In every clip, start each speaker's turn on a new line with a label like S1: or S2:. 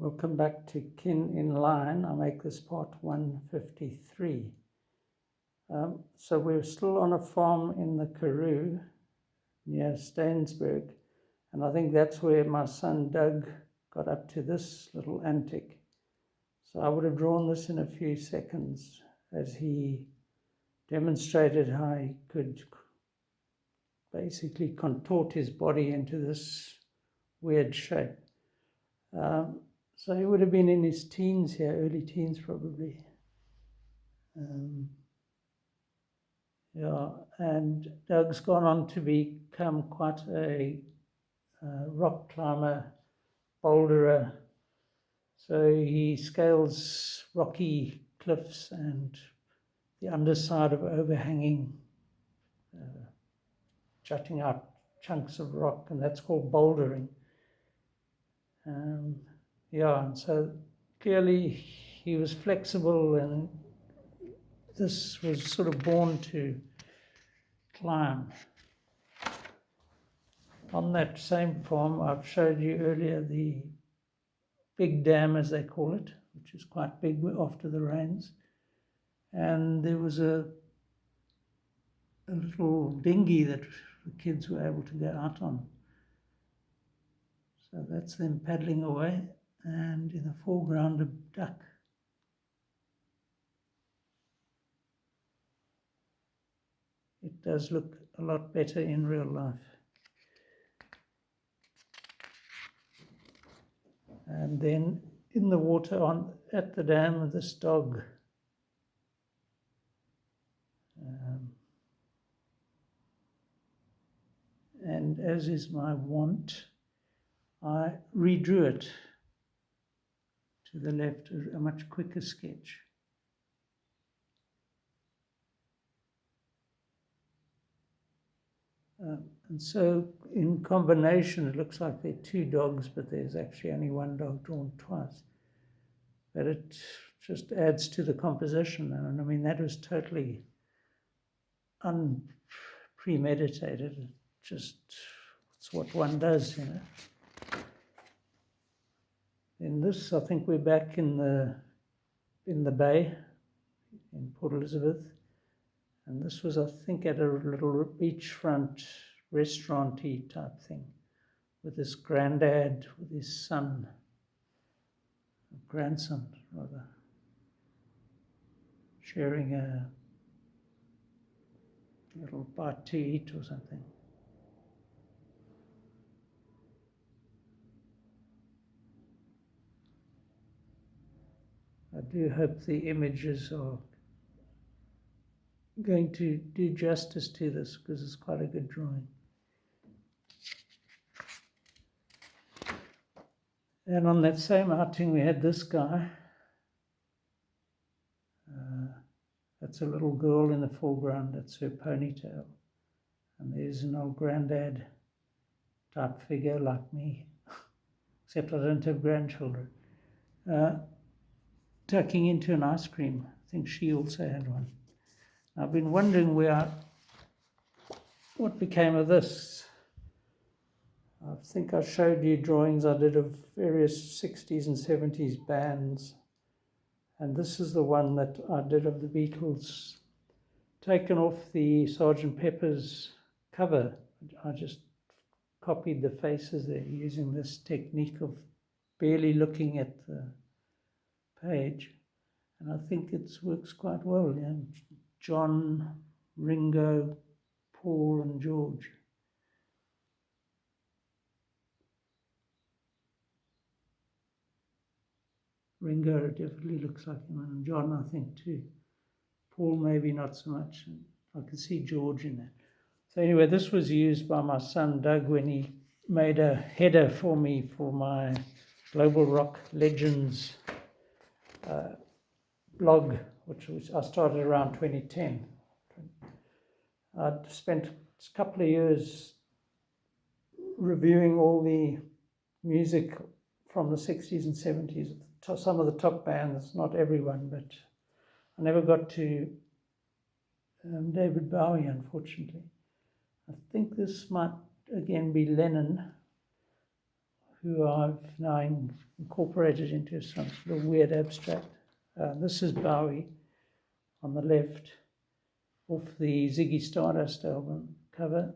S1: Welcome back to Kin in Line. I make this part 153. So we're still on a farm in the Karoo near Stainsburg, and I think that's where my son Doug got up to this little antic. So I would have drawn this in a few seconds as he demonstrated how he could basically contort his body into this weird shape. So he would have been in his teens here, early teens probably. And Doug's gone on to become quite a rock climber, boulderer. So he scales rocky cliffs and the underside of overhanging, jutting out chunks of rock, and that's called bouldering. And so clearly he was flexible, and this was sort of born to climb. On that same farm, I've showed you earlier the big dam, as they call it, which is quite big after the rains. And there was a little dinghy that the kids were able to go out on. So that's them paddling away, and in the foreground a duck. It does look a lot better in real life. And then in the water at the dam, this dog. And as is my wont, I redrew it to the left, a much quicker sketch. And so in combination, it looks like there are two dogs, but there's actually only one dog drawn twice. But it just adds to the composition. And I mean, that was totally unpremeditated. It's what one does, you know. In this, I think we're back in the bay in Port Elizabeth. And this was, I think, at a little beachfront restaurant-y type thing with this granddad with his grandson rather, sharing a little bite to eat or something. I do hope the images are going to do justice to this, because it's quite a good drawing. And on that same outing, we had this guy. That's a little girl in the foreground. That's her ponytail. And there's an old granddad type figure like me, except I don't have grandchildren, tucking into an ice cream. I think she also had one. I've been wondering what became of this. I think I showed you drawings I did of various 60s and 70s bands. And this is the one that I did of the Beatles, taken off the Sgt. Pepper's cover. I just copied the faces there using this technique of barely looking at the page. And I think it works quite well. Yeah? John, Ringo, Paul, and George. Ringo definitely looks like him, and John, I think, too. Paul, maybe not so much. I can see George in that. So anyway, this was used by my son Doug when he made a header for me for my Global Rock Legends blog, which I started around 2010. I'd spent a couple of years reviewing all the music from the 60s and 70s, some of the top bands, not everyone, but I never got to David Bowie, unfortunately. I think this might again be Lennon, who I've now incorporated into some sort of weird abstract. This is Bowie on the left, off the Ziggy Stardust album cover,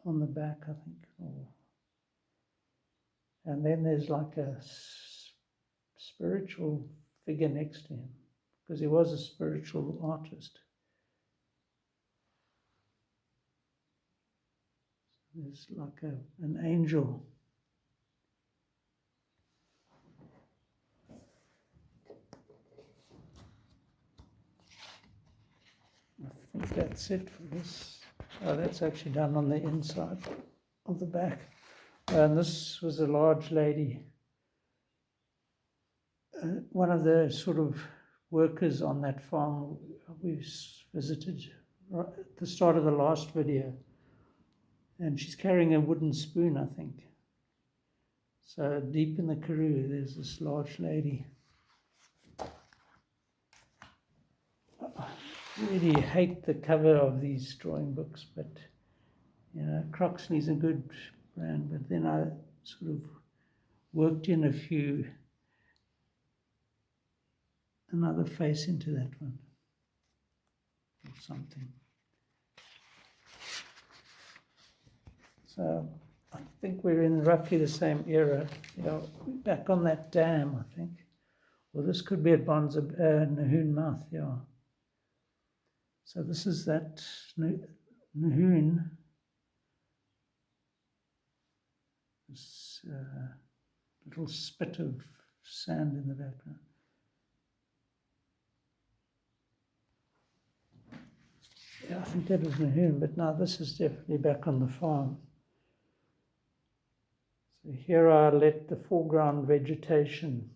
S1: on the back, I think. And then there's like a spiritual figure next to him, because he was a spiritual artist. There's like an angel. I think that's it for this. Oh, that's actually done on the inside of the back. And this was a large lady, one of the sort of workers on that farm we visited right at the start of the last video. And she's carrying a wooden spoon, I think. So deep in the Karoo, there's this large lady. I really hate the cover of these drawing books, but you know, Croxley's a good brand. But then I sort of worked in another face into that one, or something. So I think we're in roughly the same era. You know, back on that dam, I think. Well, this could be at Nahoon Mouth, yeah. So this is that Nahoon. This little spit of sand in the background. Yeah, I think that was Nahoon, but now this is definitely back on the farm. So here I let the foreground vegetation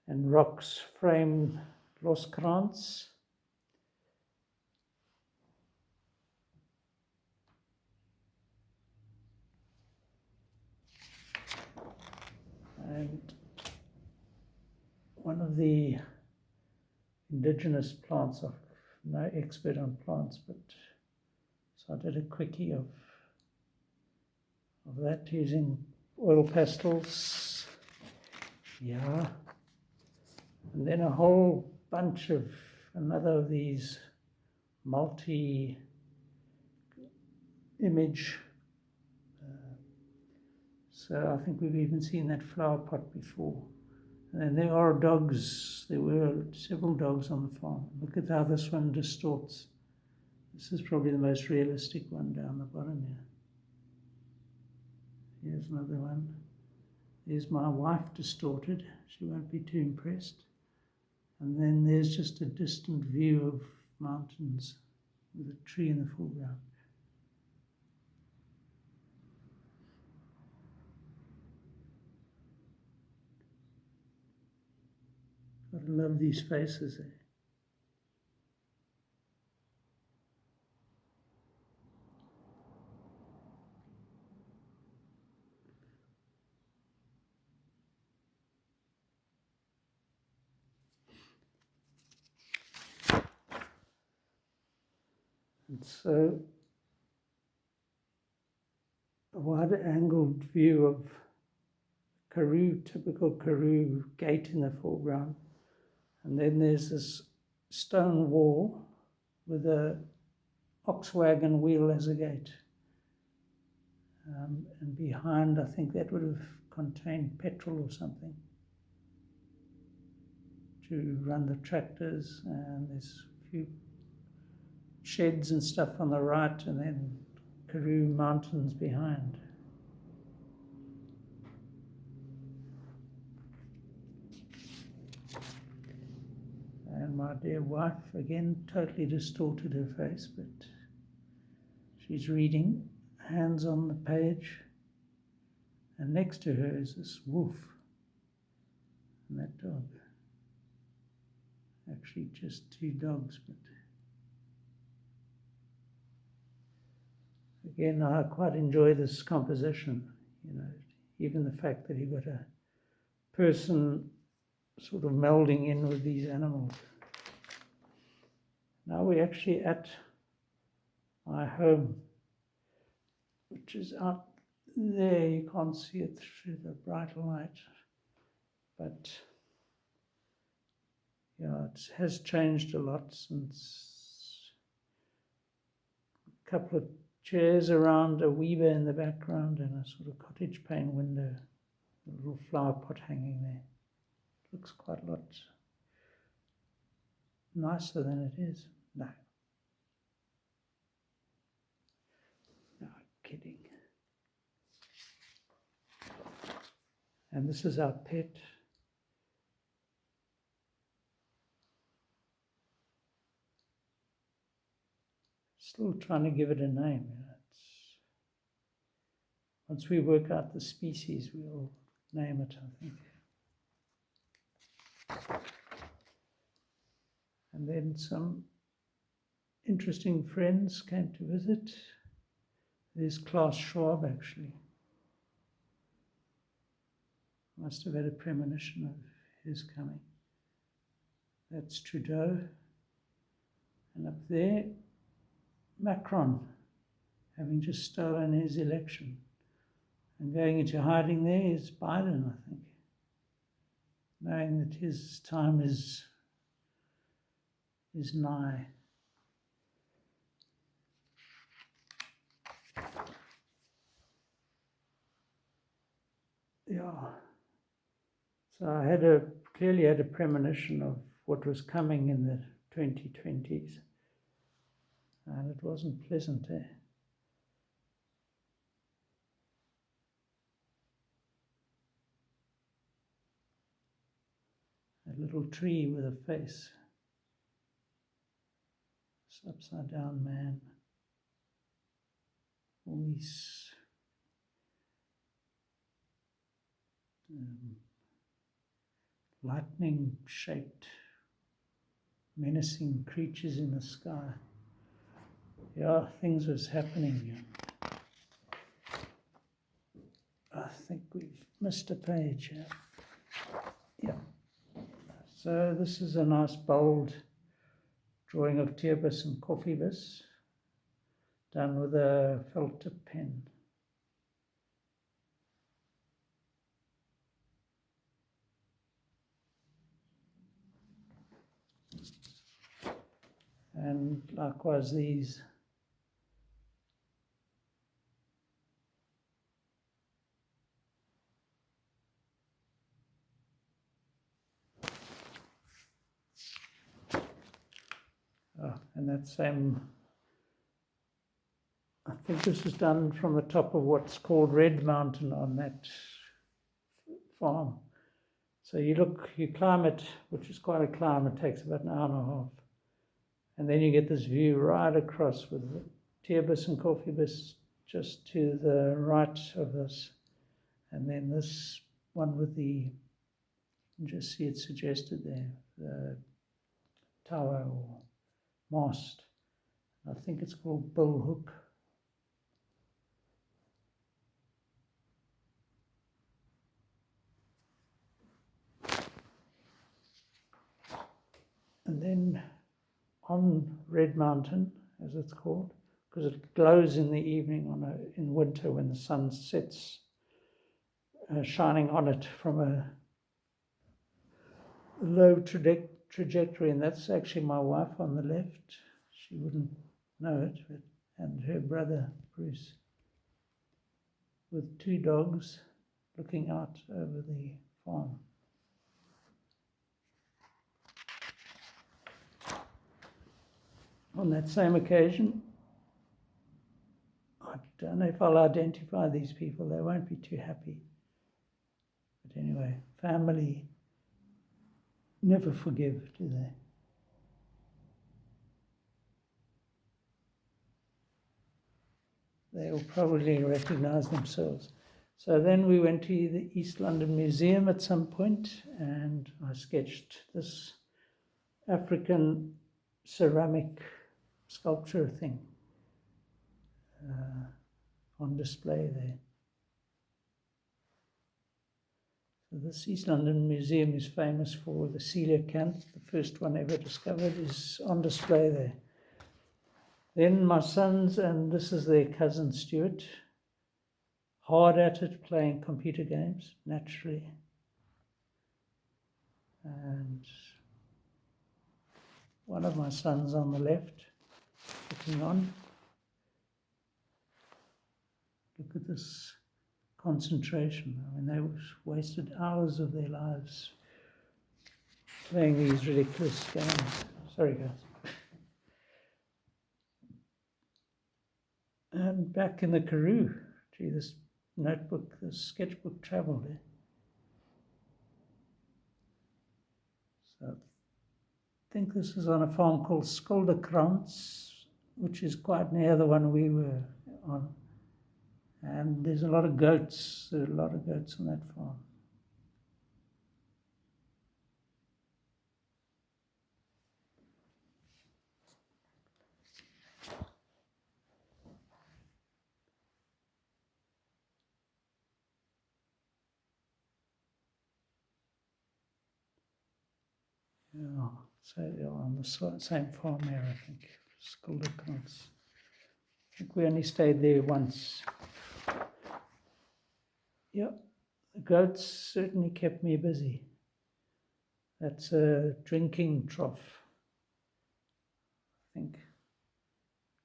S1: and rocks frame Los Krantz. And one of the indigenous plants, I'm no expert on plants, but so I did a quickie of that using oil pastels. Yeah. And then a whole bunch of another of these multi-image. So I think we've even seen that flower pot before. And then there are dogs. There were several dogs on the farm. Look at how this one distorts. This is probably the most realistic one down the bottom here. Here's another one. There's my wife distorted. She won't be too impressed. And then there's just a distant view of mountains with a tree in the foreground. I love these faces there. And so a wide-angled view of Karoo, typical Karoo gate in the foreground. And then there's this stone wall with a ox wagon wheel as a gate. And behind, I think that would have contained petrol or something to run the tractors. And there's a few sheds and stuff on the right, and then Karoo mountains behind. And my dear wife, again, totally distorted her face, but she's reading, hands on the page, and next to her is this wolf and that dog. Actually, just two dogs, but again, I quite enjoy this composition, you know, even the fact that you've got a person sort of melding in with these animals. Now we're actually at my home, which is out there you can't see it through the bright light, but yeah, it has changed a lot since. A couple of chairs around, a weaver in the background, and a sort of cottage pane window, a little flower pot hanging there. Looks quite a lot nicer than it is. No, kidding. And this is our pet. Still trying to give it a name. Once we work out the species, we'll name it, I think. And then some interesting friends came to visit. There's Klaus Schwab, actually. Must have had a premonition of his coming. That's Trudeau. And up there, Macron, having just stolen his election. And going into hiding there is Biden, I think, knowing that his time is nigh. Yeah. So I clearly had a premonition of what was coming in the 2020s. And it wasn't pleasant, eh? A little tree with a face. This upside down man. All these lightning shaped, menacing creatures in the sky. Yeah, things was happening here. I think we've missed a page here. Yeah. So this is a nice bold drawing of teerbus and koffiebus done with a felt tip pen. And likewise these. And that same, I think this was done from the top of what's called Red Mountain on that farm. So you climb it, which is quite a climb, it takes about an hour and a half. And then you get this view right across with the teerbus and koffiebus just to the right of us. And then this one with you can just see it suggested there, the tower or mast. I think it's called Bull Hook. And then on Red Mountain, as it's called, because it glows in the evening in winter when the sun sets, shining on it from a low trajectory, and that's actually my wife on the left. She wouldn't know it, and her brother Bruce, with two dogs looking out over the farm. On that same occasion, I don't know if I'll identify these people, they won't be too happy. But anyway, family never forgive, do they? They'll probably recognize themselves. So then we went to the East London Museum at some point, and I sketched this African ceramic sculpture thing on display there. So this East London Museum is famous for the coelacanth, the first one ever discovered, is on display there. Then my sons, and this is their cousin Stuart, hard at it playing computer games, naturally. And one of my sons on the left, looking on. Look at this concentration. I mean, they wasted hours of their lives playing these ridiculous games. Sorry, guys. And back in the Karoo, gee, this notebook, this sketchbook travelled there. So I think this is on a farm called Skolderkrans, which is quite near the one we were on. And there's a lot of goats. There are a lot of goats on that farm. Yeah, so yeah, on the same farm here, I think, Skolderkrans. I think we only stayed there once. Yeah, the goats certainly kept me busy. That's a drinking trough, I think.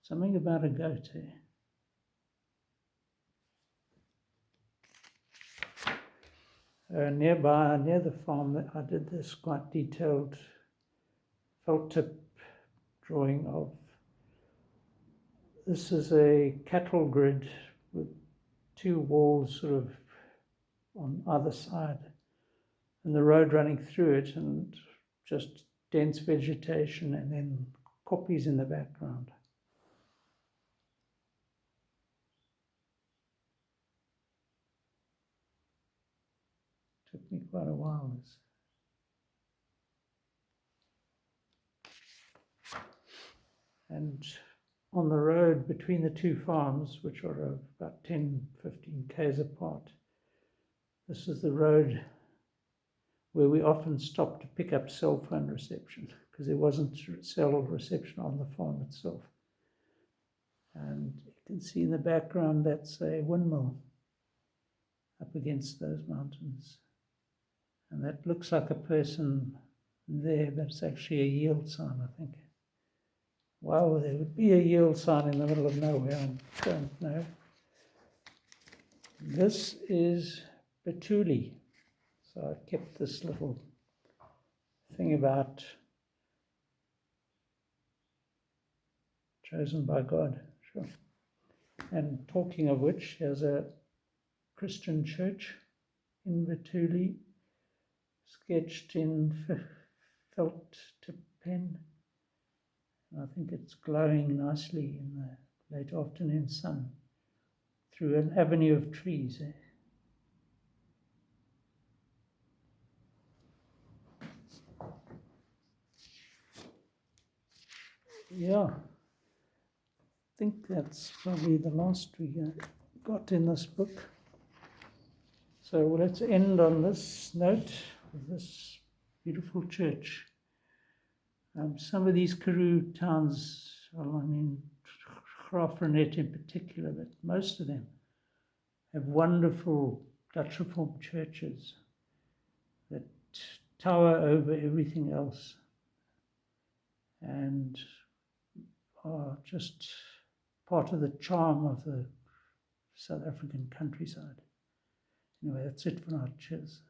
S1: Something about a goat, eh? Nearby, near the farm, I did this quite detailed felt tip drawing of. This is a cattle grid with two walls sort of on either side, and the road running through it, and just dense vegetation, and then koppies in the background. Took me quite a while. And on the road between the two farms, which are about 10, 15 k's apart, this is the road where we often stopped to pick up cell phone reception, because there wasn't cell reception on the farm itself. And you can see in the background, that's a windmill up against those mountains. And that looks like a person there, but it's actually a yield sign, I think. Wow, there would be a yield sign in the middle of nowhere, I don't know. This is Bethulie. So I kept this little thing about chosen by God, sure. And talking of which, there's a Christian church in Bethulie, sketched in felt tip pen. I think it's glowing nicely in the late afternoon sun through an avenue of trees. Yeah, I think that's probably the last we got in this book. So let's end on this note with this beautiful church. Some of these Karoo towns, well, I mean, Graaff-Reinet in particular, but most of them have wonderful Dutch Reformed churches that tower over everything else and are just part of the charm of the South African countryside. Anyway, that's it for now. Cheers.